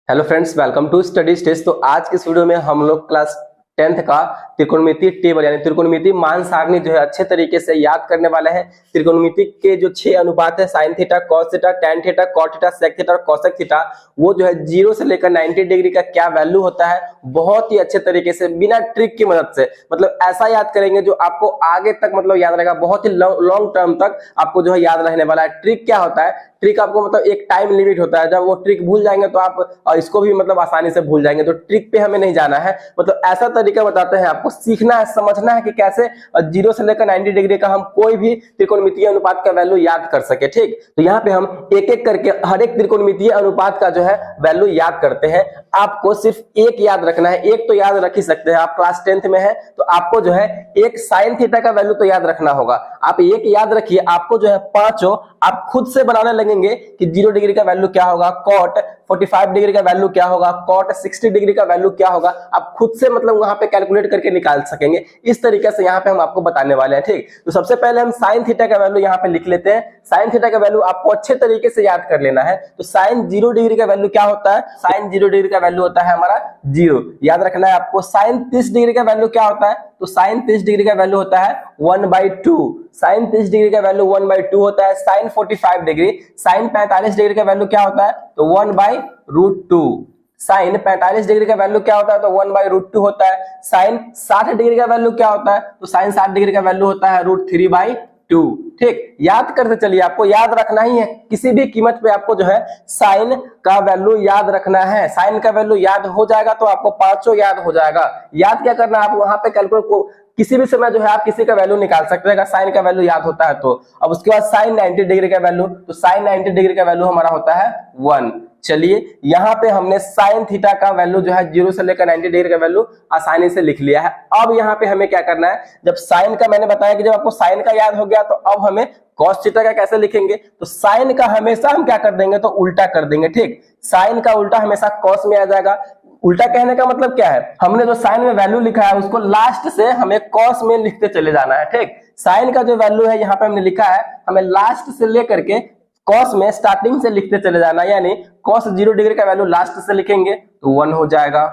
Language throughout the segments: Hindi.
Hello friends, welcome to Study Stage. तो आज के इस वीडियो में हम लोग क्लास 10th का त्रिकोणमिति टेबल यानी त्रिकोणमिति मान सारणी जो है अच्छे तरीके से याद करने वाले हैं। त्रिकोणमिति के जो 6 अनुपात है sine theta, cos theta, tan theta, cot theta, sec theta और कोसेक थीटा, वो जो है 0 से लेकर 90 डिग्री का क्या वैल्यू होता है बहुत ही अच्छे तरीके से बिना ट्रिक की मदद से मतलब ऐसा याद करेंगे जो आपको आगे तक मतलब याद रहेगा, बहुत ही लॉन्ग टर्म तक आपको जो है याद रहने वाला है। ट्रिक क्या होता है? ट्रिक आपको मतलब एक टाइम लिमिट होता है, जब वो ट्रिक भूल जाएंगे तो आप इसको भी मतलब आसानी से भूल जाएंगे। तो ट्रिक पे हमें नहीं जाना है, मतलब ऐसा तरीका बताते हैं आपको, सीखना है, समझना है कि कैसे 0 से लेकर 90 डिग्री का हम कोई भी त्रिकोणमितीय अनुपात का वैल्यू याद कर सके। ठीक, तो यहाँ पे हम एक एक करके हर एक त्रिकोणमितीय अनुपात का जो है वैल्यू याद करते हैं। आपको सिर्फ एक याद रखना है, एक तो याद रख ही सकते हैं, आप क्लास 10th में है तो आपको जो है एक साइन थीटा का वैल्यू तो याद रखना होगा। आप एक याद रखिए, आपको जो है पांचों आप खुद से बनाने लगेंगे कि 0 डिग्री का वैल्यू क्या होगा, कॉट 45 डिग्री का वैल्यू क्या होगा, कॉट 60 डिग्री का वैल्यू क्या होगा, आप खुद से मतलब वहां पे कैलकुलेट करके निकाल सकेंगे। इस तरीके से यहाँ पे हम आपको बताने वाले हैं। ठीक, तो सबसे पहले हम साइन थीटा का वैल्यू यहाँ पे लिख लेते हैं। साइन थीटा का वैल्यू आपको अच्छे तरीके से याद कर लेना है। तो साइन 0 डिग्री का वैल्यू क्या होता है? साइन 0 डिग्री का वैल्यू होता है हमारा 0। याद रखना है आपको। साइन 30 डिग्री का वैल्यू क्या होता है? तो साइन 30 डिग्री का वैल्यू होता है 1/2। साइन 30 डिग्री का वैल्यू 1/2 होता है। साइन 45 डिग्री, साइन 45 डिग्री का वैल्यू क्या होता है? तो 1/√2। साइन 45 डिग्री का वैल्यू क्या होता है? तो 1/√2 होता है। साइन 60 डिग्री का वैल्यू क्या होता है? तो साइन 60 डिग्री का वैल्यू होता है √3/2। ठीक, याद करते चलिए, आपको याद रखना ही है, किसी भी कीमत पे आपको जो है साइन का वैल्यू याद रखना है। साइन का वैल्यू याद हो जाएगा तो आपको पांचों याद हो जाएगा। याद क्या करना है, आप वहां पे कैलकुलेट को किसी भी समय जो है आप किसी का वैल्यू निकाल सकते हैं अगर साइन का वैल्यू याद होता है तो। अब उसके बाद साइन 90 डिग्री का वैल्यू, तो साइन 90 डिग्री का वैल्यू हमारा होता है 1। चलिए यहाँ पे हमने साइन थीटा का वैल्यू जो है 0 से लेकर 90 डिग्री का वैल्यू आसानी से लिख लिया है। अब यहाँ पे हमें क्या करना है, जब साइन का मैंने बताया कि जब आपको साइन का याद हो गया तो अब हमें कॉस थीटा का कैसे लिखेंगे। तो साइन का हमेशा हम क्या कर देंगे, तो उल्टा कर देंगे। ठीक, साइन का उल्टा हमेशा कॉस में आ जाएगा। उल्टा कहने का मतलब क्या है, हमने जो साइन में वैल्यू लिखा है उसको लास्ट से हमें कॉस में लिखते चले जाना है। ठीक, साइन का जो वैल्यू है यहाँ पे हमने लिखा है, हमें लास्ट से लेकर के कॉस में स्टार्टिंग से लिखते चले जाना, यानी कॉस 0 डिग्री का वैल्यू लास्ट से लिखेंगे तो 1 हो जाएगा।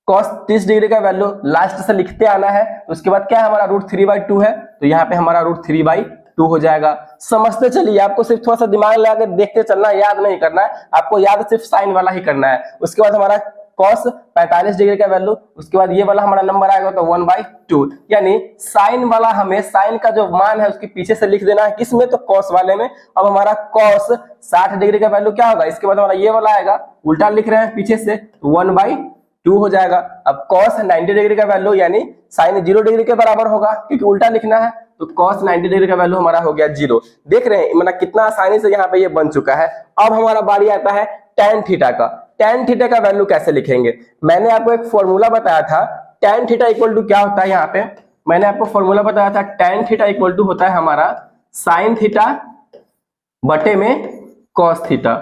कॉस 30 डिग्री का वैल्यू लास्ट से लिखते आना है, तो उसके बाद क्या है हमारा √3/2 है, तो यहाँ पे हमारा √3/2 हो जाएगा। समझते चलिए, आपको सिर्फ थोड़ा सा दिमाग लगा के देखते चलना, याद नहीं करना है आपको, याद सिर्फ साइन वाला ही करना है। उसके बाद हमारा कॉस 45 डिग्री का वैल्यू, उसके बाद ये वाला हमारा नंबर आएगा तो 1/2, यानी साइन वाला हमें साइन का जो मान है उसके पीछे से लिख देना है, किसमें? तो कॉस वाले में। अब हमारा कॉस 60 डिग्री का वैल्यू क्या होगा, इसके बाद हमारा ये वाला आएगा, उल्टा लिख रहे हैं पीछे से, 1/2 हो जाएगा। अब कॉस 90 डिग्री का वैल्यू यानी साइन 0 डिग्री के बराबर होगा क्योंकि उल्टा लिखना है, तो कॉस 90 डिग्री का वैल्यू हमारा हो गया 0। देख रहे हैं मतलब कितना आसानी से यहाँ पे ये बन चुका है। अब हमारा बारी आता है टैन थीटा का। टैन थीटा का वैल्यू कैसे लिखेंगे? मैंने आपको एक फॉर्मूला बताया था, टैन थीटा इक्वल टू क्या होता है, यहाँ पे मैंने आपको फॉर्मूला बताया था, टैन थीटा इक्वल टू होता है हमारा साइन थीटा बटे में cos theta.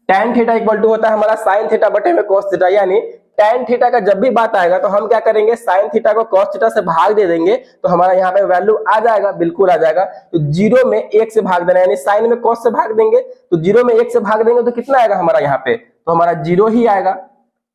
Tan theta equal to होता है हमारा साइन थीटा बटे में कॉस थीटा, यानी टैन थीटा का जब भी बात आएगा तो हम क्या करेंगे, साइन थीटा को कॉस थीटा से भाग दे देंगे तो हमारा यहाँ पे वैल्यू आ जाएगा, बिल्कुल आ जाएगा। तो 0 में 1 से भाग देना, यानी साइन में कॉस से भाग देंगे तो 0 में 1 से भाग देंगे तो कितना आएगा हमारा यहाँ पे, तो हमारा 0 ही आएगा।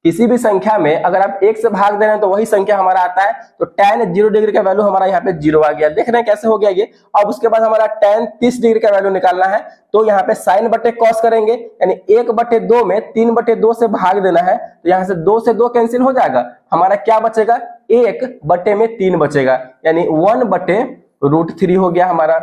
किसी भी संख्या में अगर आप 1 से भाग दे रहे हैं तो वही संख्या हमारा आता है। तो टैन 0 डिग्री का वैल्यू हमारा यहाँ पे 0 आ गया। देख रहे हैं कैसे हो गया ये। अब उसके बाद हमारा टैन 30 डिग्री का वैल्यू निकालना है, तो यहाँ पे साइन बटे कॉस करेंगे, यानी 1/2 में 3/2 से भाग देना है, तो यहाँ से 2 से 2 कैंसिल हो जाएगा, हमारा क्या बचेगा, 1/3 बचेगा, यानी 1/√3 हो गया हमारा।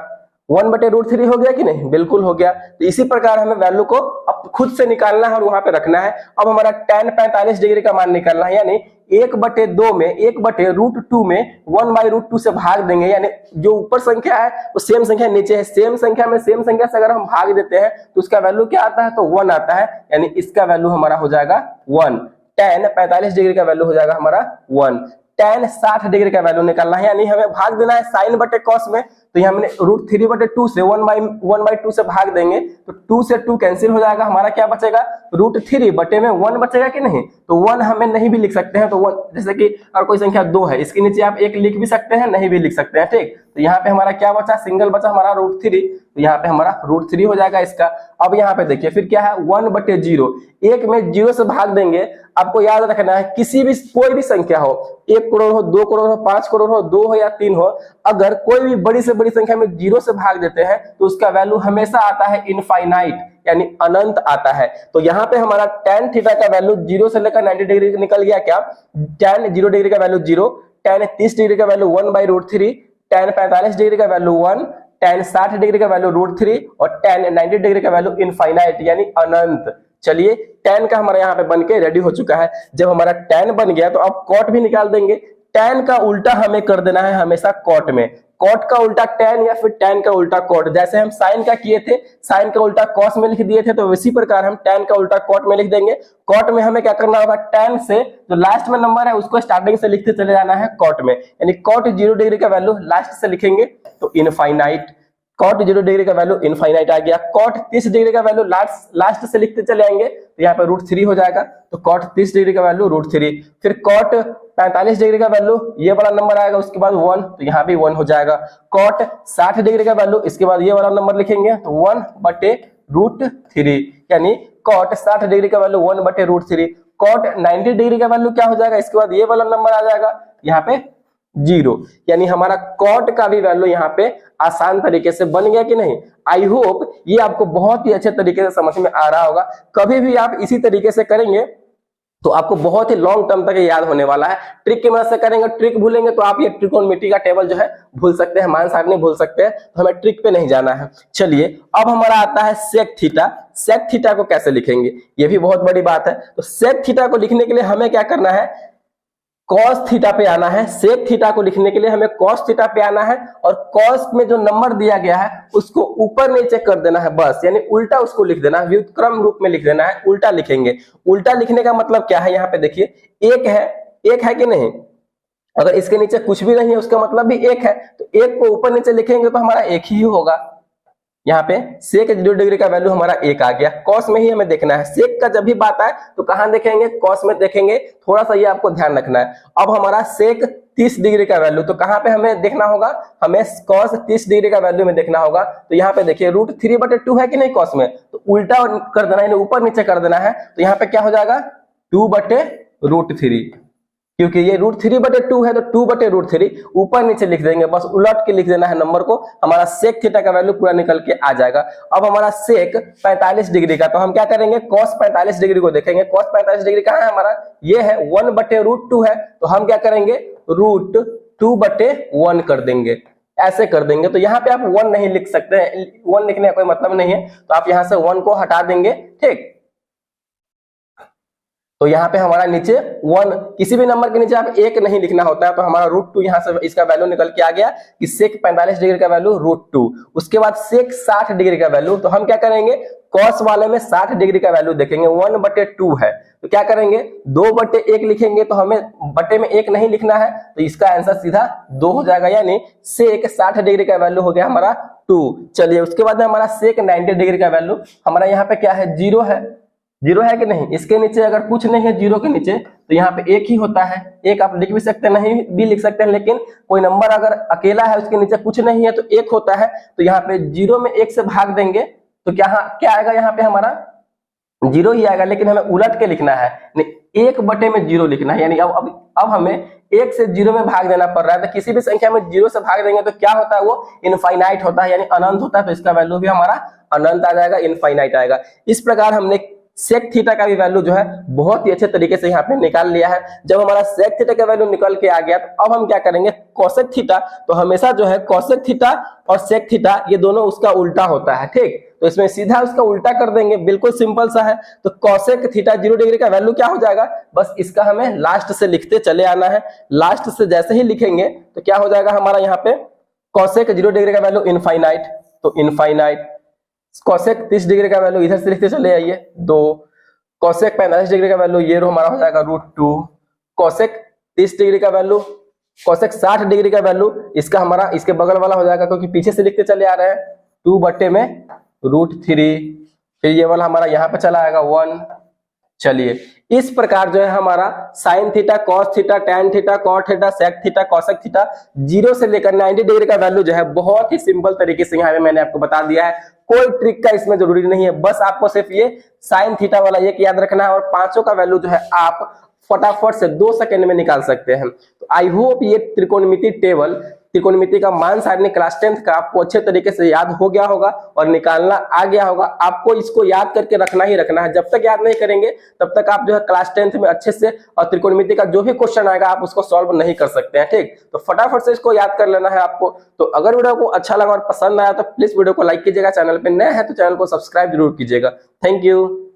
1/√3 हो गया कि नहीं? बिल्कुल हो गया। तो इसी प्रकार हमें वैल्यू को अब खुद से निकालना है और वहां पे रखना है। अब हमारा टैन 45 डिग्री का मान निकालना है, यानी 1/2 में 1/√2 में 1/√2 से भाग देंगे, यानी जो ऊपर संख्या है वो सेम संख्या नीचे है, सेम संख्या में सेम संख्या से अगर हम भाग देते हैं तो उसका वैल्यू क्या आता है, तो 1 आता है, यानी इसका वैल्यू हमारा हो जाएगा 1। टैन 45 डिग्री का वैल्यू हो जाएगा हमारा 1। टैन 60 डिग्री का वैल्यू निकालना है, यानी हमें भाग देना है साइन बटे कॉस में, तो यहाँ हमने √3/2 से 1/2 से भाग देंगे तो 2 से 2 कैंसिल हो जाएगा, हमारा क्या बचेगा, √3 बटे में 1 बचेगा कि नहीं। तो 1 हमें नहीं भी लिख सकते हैं, तो 1 जैसे कि और कोई संख्या 2 है, इसके नीचे आप 1 लिख भी सकते हैं, नहीं भी लिख सकते हैं। ठीक, तो यहाँ पे हमारा क्या बचा, सिंगल बचा हमारा √3, तो यहाँ पे हमारा √3 हो जाएगा इसका। अब यहाँ पे देखिए फिर क्या है 1/0, एक में 0 से भाग देंगे। आपको याद रखना है किसी भी कोई भी संख्या हो, 1 करोड़ हो, 2 करोड़ हो, 5 करोड़ हो, 2 हो या 3 हो, अगर कोई भी बड़ी से बड़ी संख्या में 0 से भाग देते हैं तो उसका वैल्यू हमेशा आता है इनफाइनाइट, यानी अनंत आता है। तो यहाँ पे हमारा tan थीटा का वैल्यू 0 से लेकर 90 डिग्री निकल गया क्या, tan 0 डिग्री का वैल्यू 0, tan 30 डिग्री का वैल्यू 1/√3, tan 45 डिग्री का वैल्यू 1, tan 60 डिग्री का वैल्यू √3 और tan 90 डिग्री का वैल्यू इनफाइनाइट यानी अनंत। चलिए tan का हमारा यहाँ पे बन के रेडी हो चुका है। जब हमारा tan बन गया तो अब cot भी निकाल देंगे। tan का उल्टा हमें कर देना है हमेशा cot में, cot का उल्टा tan या फिर tan का उल्टा cot। जैसे हम sin का किए थे, sin का उल्टा cos में लिख दिए थे, तो इसी प्रकार हम tan का उल्टा cot में लिख देंगे। cot में हमें क्या करना होगा, tan से जो लास्ट में नंबर है उसको स्टार्टिंग से लिखते चले जाना है cot में, यानी cot 0 डिग्री का वैल्यू लास्ट से लिखेंगे तो इनफाइनाइट, cot 0 डिग्री का वैल्यू इनफाइनाइट आ गया। cot 30 डिग्री का वैल्यू लास्ट से लिखते चले आएंगे तो यहाँ पे √3 हो जाएगा, तो cot 30 डिग्री का वैल्यू √3। फिर cot 45 डिग्री का वैल्यू ये वाला नंबर आएगा, उसके बाद 1, तो यहाँ भी 1 हो जाएगा। cot 60 डिग्री का वैल्यू, इसके बाद ये वाला नंबर लिखेंगे तो 1/√3, यानी cot 60 डिग्री का वैल्यू 1/√3। cot 90 डिग्री का वैल्यू क्या हो जाएगा, इसके बाद ये वाला नंबर आ जाएगा यहाँ पे 0, यानी हमारा cot का भी वैल्यू यहाँ पे आसान तरीके से बन गया कि नहीं। आई होप ये आपको बहुत ही अच्छे तरीके से समझ में आ रहा होगा। कभी भी आप इसी तरीके से करेंगे तो आपको बहुत ही लॉन्ग टर्म तक याद होने वाला है। ट्रिक की मदद से करेंगे, ट्रिक भूलेंगे तो आप ये त्रिकोणमिति का टेबल जो है भूल सकते हैं, मान सारणी भूल सकते हैं, तो हमें ट्रिक पे नहीं जाना है। चलिए अब हमारा आता है सेक थीटा। सेक थीटा को कैसे लिखेंगे, ये भी बहुत बड़ी बात है। तो सेक थीटा को लिखने के लिए हमें क्या करना है, cos थीटा पे आना है। सेक थीटा को लिखने के लिए हमें cos थीटा पे आना है और cos में जो नंबर दिया गया है उसको ऊपर नीचे कर देना है बस, यानी उल्टा उसको लिख देना है, व्युत्क्रम रूप में लिख देना है, उल्टा लिखेंगे। उल्टा लिखने का मतलब क्या है, यहाँ पे देखिए एक है कि नहीं, अगर इसके नीचे कुछ भी नहीं है उसका मतलब भी एक है, तो एक को ऊपर नीचे लिखेंगे तो हमारा एक ही होगा। यहाँ पे सेक 0 डिग्री का वैल्यू हमारा 1 आ गया। कॉस में ही हमें देखना है, सेक का जब भी बात आए तो कहां देखेंगे, कॉस में देखेंगे, थोड़ा सा ये आपको ध्यान रखना है। अब हमारा सेक 30 डिग्री का वैल्यू, तो कहां पे हमें देखना होगा, हमें कॉस 30 डिग्री का वैल्यू में देखना होगा। तो यहाँ पे देखिए √3/2 है कि नहीं कॉस में, तो उल्टा कर देना है, ऊपर नीचे कर देना है। तो यहाँ पे क्या हो जाएगा 2/√3, क्योंकि ये √3/2 है तो 2/√3 ऊपर नीचे लिख देंगे, बस उलट के लिख देना है नंबर को, हमारा सेक थीटा का वैल्यू पूरा निकल के आ जाएगा। अब हमारा सेक 45 डिग्री का, तो हम क्या करेंगे, cos 45 डिग्री को देखेंगे। cos 45 डिग्री कहाँ है हमारा, ये है 1/√2 है, तो हम क्या करेंगे √2/1 कर देंगे, ऐसे कर देंगे। तो यहाँ पे आप 1 नहीं लिख सकते, 1 लिखने का कोई मतलब नहीं है, तो आप यहाँ से 1 को हटा देंगे, ठीक। तो यहाँ पे हमारा नीचे 1, किसी भी नंबर के नीचे आप 1 नहीं लिखना होता है, तो हमारा √2 यहाँ से इसका वैल्यू निकल के आ गया कि सेक 45 डिग्री का वैल्यू √2। उसके बाद सेक 60 डिग्री का वैल्यू, तो हम क्या करेंगे, कॉस वाले में 60 डिग्री का वैल्यू देखेंगे, 1/2 है, तो क्या करेंगे 2/1 लिखेंगे, तो हमें बटे में 1 नहीं लिखना है, तो इसका आंसर सीधा 2 हो जाएगा, यानी सेक 60 डिग्री का वैल्यू हो गया हमारा 2। चलिए उसके बाद हमारा सेक 90 डिग्री का वैल्यू, हमारा यहाँ पे क्या है, 0 है, 0 है कि नहीं, इसके नीचे अगर कुछ नहीं है 0 के नीचे, तो यहाँ पे 1 ही होता है। 1 आप लिख भी सकते हैं, नहीं भी लिख सकते हैं, लेकिन कोई नंबर अगर अकेला है उसके नीचे कुछ नहीं है तो 1 होता है। तो यहाँ पे 0 में 1 से भाग देंगे तो क्या आएगा, यहाँ पे हमारा 0 ही आएगा, लेकिन हमें उलट के लिखना है, 1/0 लिखना है, यानी अब हमें 1 से 0 में भाग देना पड़ रहा है। तो किसी भी संख्या में 0 से भाग देंगे तो क्या होता है, वो इनफाइनाइट होता है, यानी अनंत होता है, तो इसका वैल्यू भी हमारा अनंत आ जाएगा, इनफाइनाइट आएगा। इस प्रकार हमने सेक थीटा का भी वैल्यू जो है बहुत ही अच्छे तरीके से यहाँ पे निकाल लिया है। जब हमारा सेक थीटा का वैल्यू निकल के आ गया, तो अब हम क्या करेंगे, कोसेक थीटा, तो हमेशा जो है कोसेक थीटा और सेक थीटा ये दोनों उसका उल्टा होता है, ठीक। तो इसमें सीधा उसका उल्टा कर देंगे, बिल्कुल सिंपल सा है। तो कोसेक थीटा 0 डिग्री का वैल्यू क्या हो जाएगा, बस इसका हमें लास्ट से लिखते चले आना है। लास्ट से जैसे ही लिखेंगे तो क्या हो जाएगा हमारा यहाँ पे, कोसेक 0 डिग्री का वैल्यू इनफाइनाइट, तो इनफाइनाइट। कोसेक 30 डिग्री का वैल्यू इधर से लिखते चले आइए 2। कोसेक 45 डिग्री का वैल्यू ये हमारा हो जाएगा √2। कोसेक 30 डिग्री का वैल्यू, कोसेक 60 डिग्री का वैल्यू, इसका हमारा इसके बगल वाला हो जाएगा, क्योंकि पीछे से लिखते चले आ रहे हैं, 2/√3। फिर ये वाला हमारा यहाँ पे चला आएगा 1। चलिए इस प्रकार जो है हमारा sine theta, cos theta, tan theta, cot theta, sec theta, cosec theta 0 से लेकर 90 डिग्री का वैल्यू जो है बहुत ही सिंपल तरीके से यहाँ पे मैंने आपको बता दिया है। कोई ट्रिक का इसमें जरूरी नहीं है, बस आपको सिर्फ ये साइन थीटा वाला एक याद रखना है और पांचों का वैल्यू जो है आप फटाफट से 2 सेकंड में निकाल सकते हैं। तो आई होप ये त्रिकोणमिति टेबल, त्रिकोणमिति का मान सारणी क्लास 10th का आपको अच्छे तरीके से याद हो गया होगा और निकालना आ गया होगा। आपको इसको याद करके रखना ही रखना है, जब तक याद नहीं करेंगे तब तक आप जो है क्लास 10th में अच्छे से और त्रिकोणमिति का जो भी क्वेश्चन आएगा आप उसको सॉल्व नहीं कर सकते हैं। ठीक, तो फटाफट से इसको याद कर लेना है आपको। तो अगर वीडियो को अच्छा लगा और पसंद आया तो प्लीज वीडियो को लाइक कीजिएगा, चैनल पे नए हैं तो चैनल को सब्सक्राइब जरूर कीजिएगा। Thank you.